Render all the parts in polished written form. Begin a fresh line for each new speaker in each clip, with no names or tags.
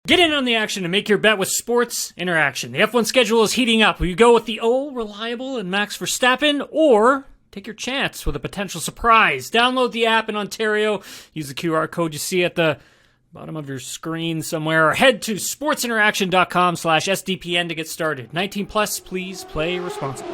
Get in on the action and make your bet with Sports Interaction. The F1 schedule is heating up. Will you go with the reliable and Max Verstappen, or take your chance with a potential surprise? Download the app in Ontario. Use the QR code you see at the bottom of your screen somewhere, or head to sportsinteraction.com/SDPN to get started. 19 plus, please play responsibly.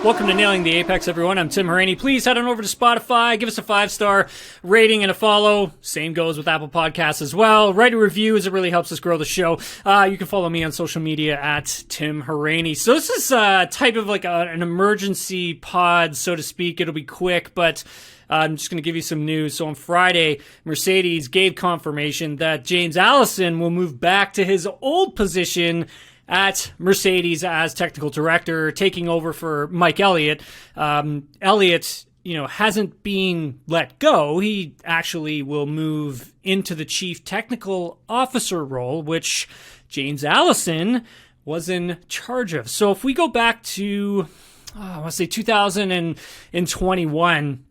Welcome to Nailing the Apex, everyone. I'm Tim Hauraney. Please head on over to Spotify. Give us a 5-star rating and a follow. Same goes with Apple Podcasts as well. Write a review as it really helps us grow the show. You can follow me on social media at Tim Hauraney. So this is type of like an emergency pod, so to speak. It'll be quick, but I'm just going to give you some news. So on Friday, Mercedes gave confirmation that James Allison will move back to his old position at Mercedes as technical director, taking over for Mike Elliott. Elliott, hasn't been let go. He actually will move into the chief technical officer role, which James Allison was in charge of. So if we go back to, I want to say 2021,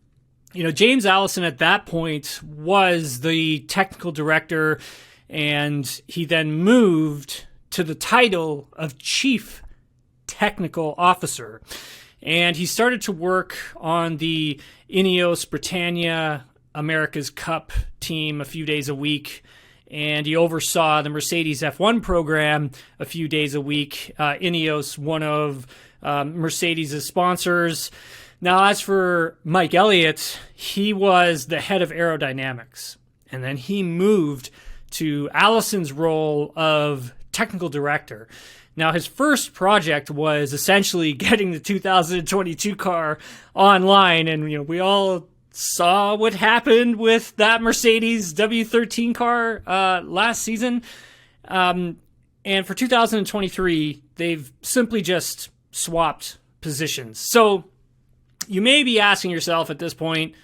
James Allison at that point was the technical director, and he then moved to the title of Chief Technical Officer. And he started to work on the Ineos Britannia America's Cup team a few days a week. And he oversaw the Mercedes F1 program a few days a week. Ineos, one of Mercedes' sponsors. Now, as for Mike Elliott, he was the head of aerodynamics. And then he moved to Allison's role of technical director. Now, his first project was essentially getting the 2022 car online, and we all saw what happened with that Mercedes W13 car last season. And for 2023, they've simply just swapped positions. So you may be asking yourself at this point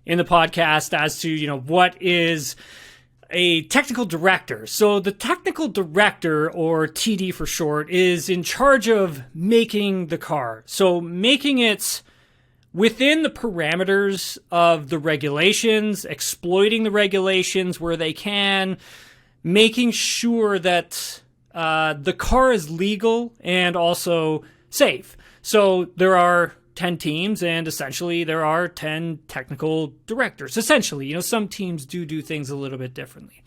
in the podcast as to what is a technical director. So the technical director, or TD for short, is in charge of making the car. So making it within the parameters of the regulations, exploiting the regulations where they can, making sure that the car is legal and also safe. So there are 10 teams, and essentially there are 10 technical directors. Essentially, some teams do things a little bit differently.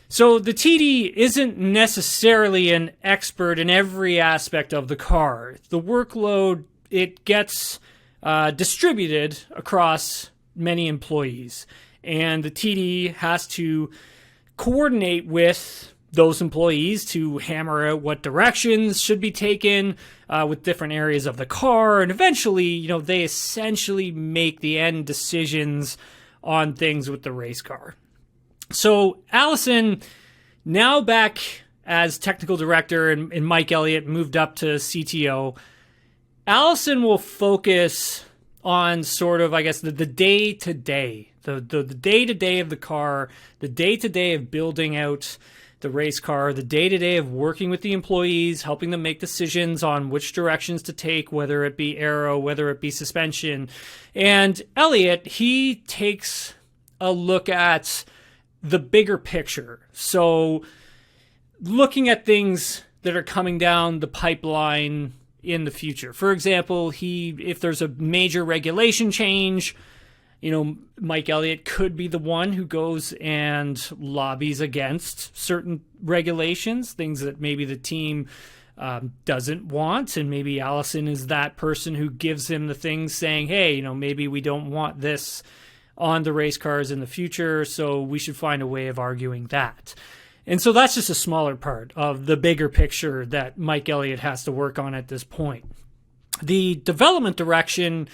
So the TD isn't necessarily an expert in every aspect of the car. The workload, it gets distributed across many employees, and the TD has to coordinate with those employees to hammer out what directions should be taken with different areas of the car. And eventually, they essentially make the end decisions on things with the race car. So Allison, now back as technical director, and Mike Elliott moved up to CTO, Allison will focus on sort of, I guess, the day-to-day, the day-to-day of the car, the day-to-day of building out the race car, the day-to-day of working with the employees, helping them make decisions on which directions to take, whether it be aero, whether it be suspension. And Elliott, he takes a look at the bigger picture. So looking at things that are coming down the pipeline in the future. For example, if there's a major regulation change, Mike Elliott could be the one who goes and lobbies against certain regulations, things that maybe the team doesn't want. And maybe Allison is that person who gives him the things saying, hey, maybe we don't want this on the race cars in the future, so we should find a way of arguing that. And so that's just a smaller part of the bigger picture that Mike Elliott has to work on at this point. The development direction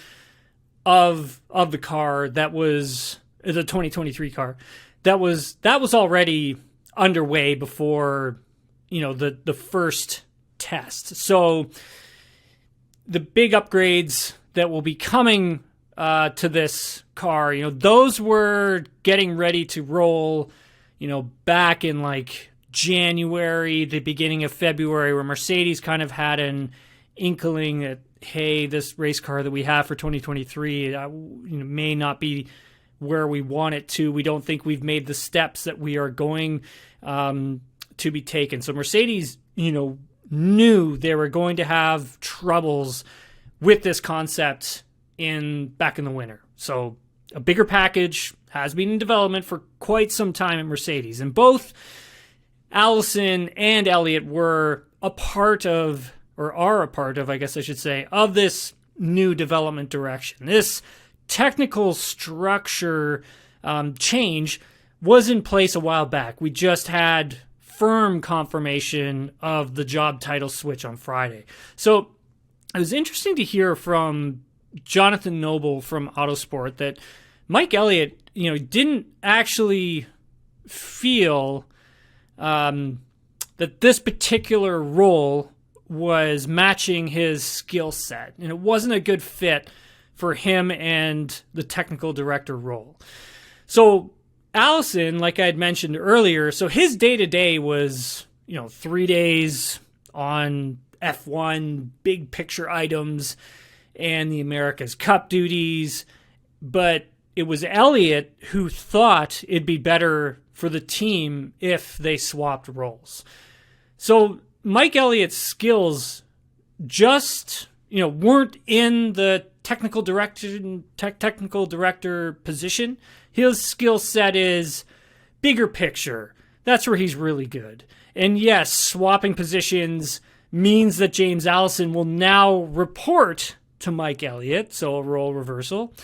of the car, that was the 2023 car, that was already underway before the first test. So the big upgrades that will be coming to this car, those were getting ready to roll back in like January, the beginning of February, where Mercedes kind of had an inkling that, hey, this race car that we have for 2023 may not be where we want it to. We don't think we've made the steps that we are going to be taken. So Mercedes, knew they were going to have troubles with this concept back in the winter. So a bigger package has been in development for quite some time at Mercedes. And both Allison and Elliott were a part of, or are a part of, I guess I should say, of this new development direction. This technical structure change was in place a while back. We just had firm confirmation of the job title switch on Friday. So it was interesting to hear from Jonathan Noble from Autosport that Mike Elliott, didn't actually feel that this particular role was matching his skill set, and it wasn't a good fit for him and the technical director role. So Allison, like I had mentioned earlier, so his day-to-day was, 3 days on F1, big picture items, and the America's Cup duties, but it was Elliott who thought it'd be better for the team if they swapped roles. So Mike Elliott's skills just, weren't in the technical director position. His skill set is bigger picture. That's where he's really good. And yes, swapping positions means that James Allison will now report to Mike Elliott, so a role reversal.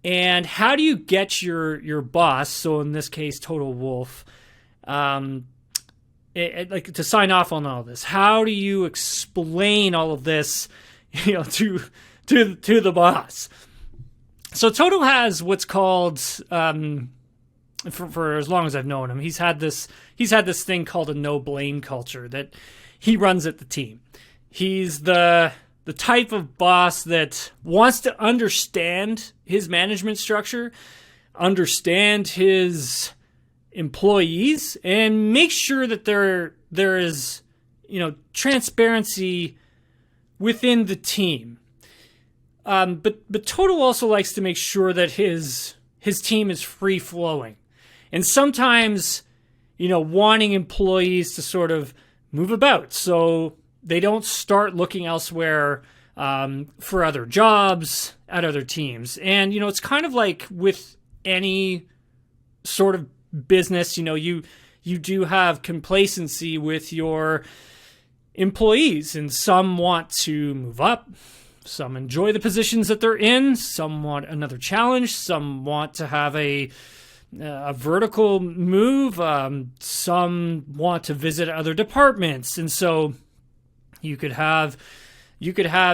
And how do you get your boss, so in this case, Toto Wolff, to sign off on all this? How do you explain all of this, to the boss? So Toto has what's called, for as long as I've known him, he's had this thing called a no blame culture that he runs at the team. He's the type of boss that wants to understand his management structure, understand his employees, and make sure that there is, transparency within the team. But Toto also likes to make sure that his team is free flowing, and sometimes, wanting employees to sort of move about so they don't start looking elsewhere for other jobs at other teams. And, it's kind of like with any sort of business, you do have complacency with your employees, and some want to move up. Some enjoy the positions that they're in. Some want another challenge. Some want to have a vertical move. Some want to visit other departments. And so you could have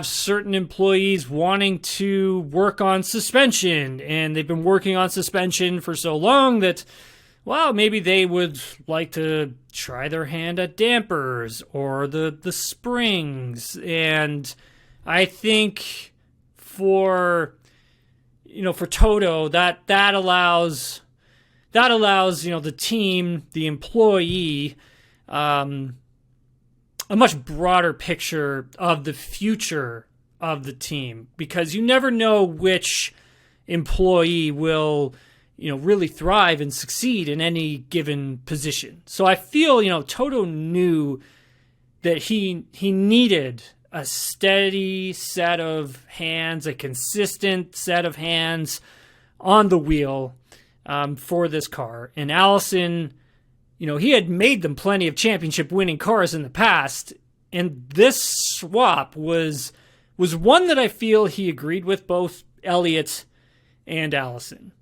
certain employees wanting to work on suspension, and they've been working on suspension for so long that, well, maybe they would like to try their hand at dampers or the springs. And I think for Toto, that allows the team, the employee, a much broader picture of the future of the team, because you never know which employee will, really thrive and succeed in any given position. So I feel, Toto knew that he needed a steady set of hands, a consistent set of hands on the wheel for this car. And Allison, he had made them plenty of championship-winning cars in the past, and this swap was one that I feel he agreed with both Elliott and Allison.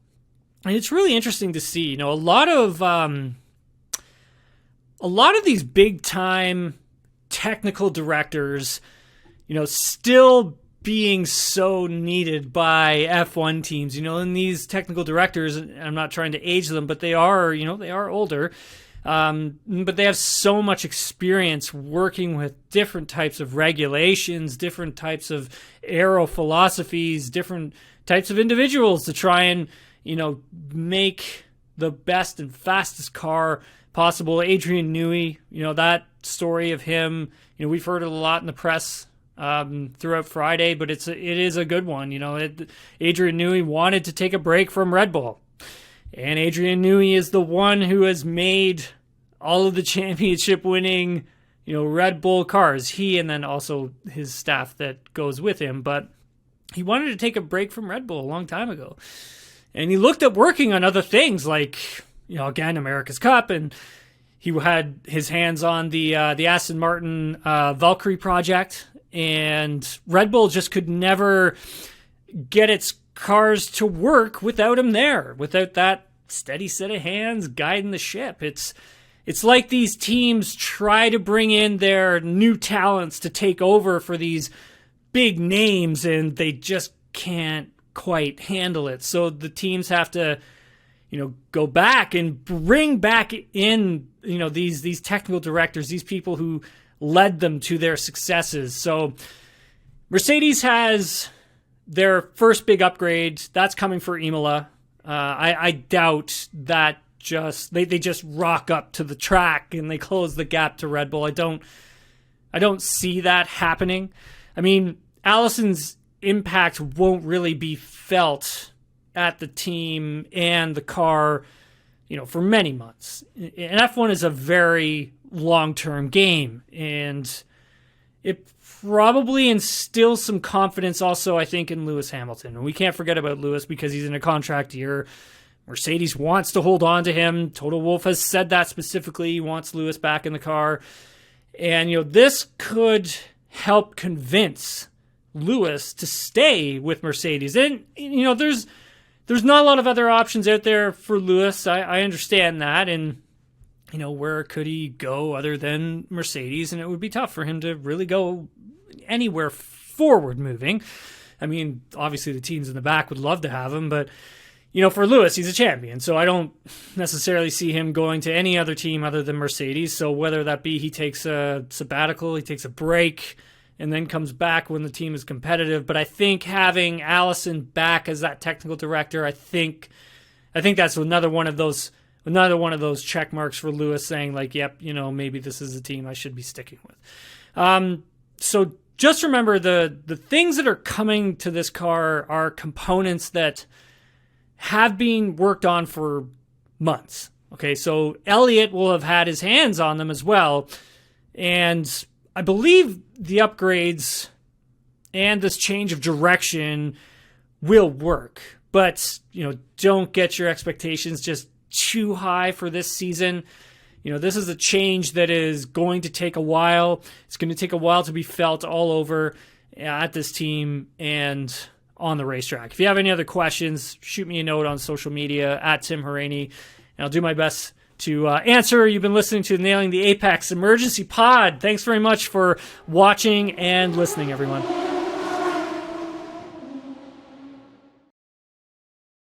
And it's really interesting to see, a lot of these big-time technical directors, still being so needed by F1 teams, and these technical directors, I'm not trying to age them, but they are older. But they have so much experience working with different types of regulations, different types of aero philosophies, different types of individuals to try and, make the best and fastest car possible. Adrian Newey, that story of him, we've heard it a lot in the press throughout Friday, but it is a good one. Adrian Newey wanted to take a break from Red Bull. And Adrian Newey is the one who has made all of the championship winning, Red Bull cars. He and then also his staff that goes with him. But he wanted to take a break from Red Bull a long time ago. And he looked at working on other things like, again, America's Cup. And he had his hands on the Aston Martin Valkyrie project. And Red Bull just could never get its cars to work without him there, without that steady set of hands guiding the ship. It's like these teams try to bring in their new talents to take over for these big names, and they just can't quite handle it. So the teams have to, go back and bring back in, these technical directors, these people who led them to their successes. So Mercedes has their first big upgrade. That's coming for Imola. I doubt that they just rock up to the track and they close the gap to Red Bull. I don't see that happening. I mean, Allison's impact won't really be felt at the team and the car, for many months. And F1 is a very long-term game, and it probably instills some confidence also, I think, in Lewis Hamilton. And we can't forget about Lewis because he's in a contract year. Mercedes wants to hold on to him. Toto Wolff has said that specifically. He wants Lewis back in the car. And, this could help convince Lewis to stay with Mercedes. And, there's not a lot of other options out there for Lewis. I understand that. And, where could he go other than Mercedes? And it would be tough for him to really go anywhere forward moving. I mean, obviously the teams in the back would love to have him, but, for Lewis, he's a champion. So I don't necessarily see him going to any other team other than Mercedes. So whether that be he takes a sabbatical, he takes a break, and then comes back when the team is competitive. But I think having Allison back as that technical director, I think that's another one of those check marks for Lewis saying like, yep, maybe this is a team I should be sticking with. So just remember the things that are coming to this car are components that have been worked on for months. Okay, so Elliott will have had his hands on them as well. And I believe the upgrades and this change of direction will work. But, don't get your expectations just too high for this season. This is a change that is going to take a while. It's going to take a while to be felt all over at this team and on the racetrack. If you have any other questions, shoot me a note on social media at Tim Hauraney, and I'll do my best to answer. You've been listening to Nailing the Apex Emergency Pod. Thanks very much for watching and listening, everyone.